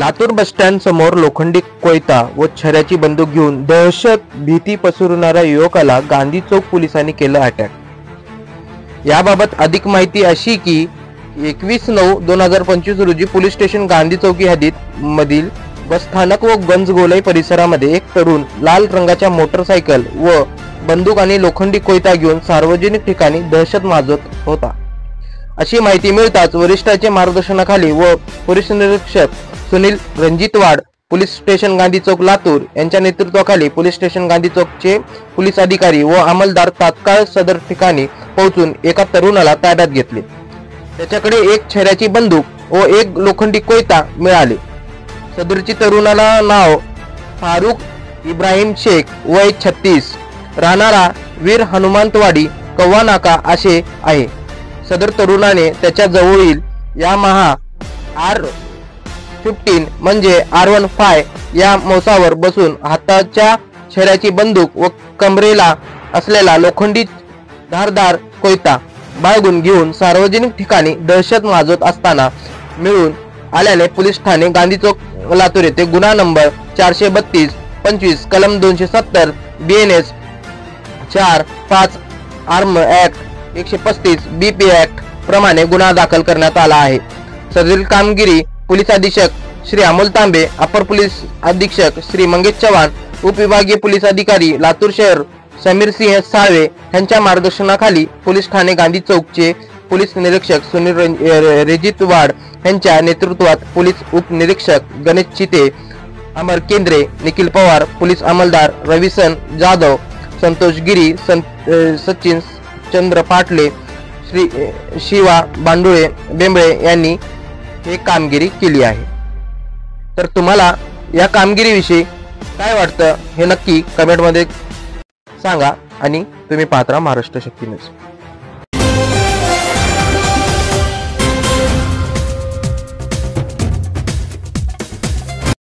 Latur bus stand समोर लोखंडी कोयता व छऱ्याची बंदूक घेऊन दहशत भीती पसरवणाऱ्या युवकाला गांधी चौक पोलिसांनी केलं अटॅक। याबाबत अधिक माहिती अशी की 21/9/2025 रोजी पोलीस स्टेशन गांधी चौकी हद्दीत मधील बस स्थानक व गंजगोलाई परिसरामध्ये एक तरुण लाल रंगाच्या मोटरसायकल व बंदूक आणि लोखंडी कोयता घेऊन सार्वजनिक ठिकाणी दहशत माजत होता। अशी माहिती मिळताच वरिष्ठांच्या मार्गदर्शनाखाली व पोलीस निरीक्षक सुनील रणजितवाड, पोलीस स्टेशन गांधी चौक लातूर यांच्या नेतृत्वाखाली पोलीस स्टेशन गांधी चौकचे पोलीस अधिकारी व अंमलदार तात्काळ सदर ठिकाणी पोहोचून एका तरुणाला ताब्यात घेतले। त्याच्याकडे एक छऱ्याची बंदूक व एक लोखंडी कोयता मिळाले। सदरची तरुणाला नाव फारुख इब्राहिम शेख, वय 36, राहणारा वीर हनुमंतवाडी कव्वा नाका असे आहे। सदर तरुणाने त्याच्या जवळील यामाहा R15 म्हणजे R15 या मोसावर बसून हाताच्या छऱ्याची बंदूक व कमरेला असलेला लोखंडी धारदार कोयता बाळगून घेऊन सार्वजनिक ठिकाणी दहशत माजत असताना मिळून आल्याने पोलीस ठाणे गांधी चौक लातूर येथे गुन्हा नंबर 432-25 कलम 270 BNS 4-5 arm act 135 BP act प्रमाणे गुन्हा दाखल करण्यात आला आहे। सदरील कामगिरी पोलीस अधीक्षक श्री अमोल तांबे, अपर पोलीस अधीक्षक श्री मंगेश चव्हाण, उपविभागीय पोलीस अधिकारी लातूर शहर समीर सिंह साळवे यांच्या मार्गदर्शनाखाली पोलीस ठाणे गांधी चौकचे पोलीस निरीक्षक सुनील रणजितवाड यांच्या नेतृत्वात पोलीस उपनिरीक्षक गणेश चिते, अमर केंद्रे, निखिल पवार, पोलीस अंमलदार रविसन जाधव, संतोष गिरी, सचिन चंद्र पाटले, श्री शिवा बांडुळे बेंबळे यांनी हे कामगिरी केली आहे। तर तुम्हाला या कामगिरीविषयी काय वाटतं हे नक्की कमेंटमध्ये सांगा आणि तुम्ही पाहत राहा महाराष्ट्र शक्ती न्यूज।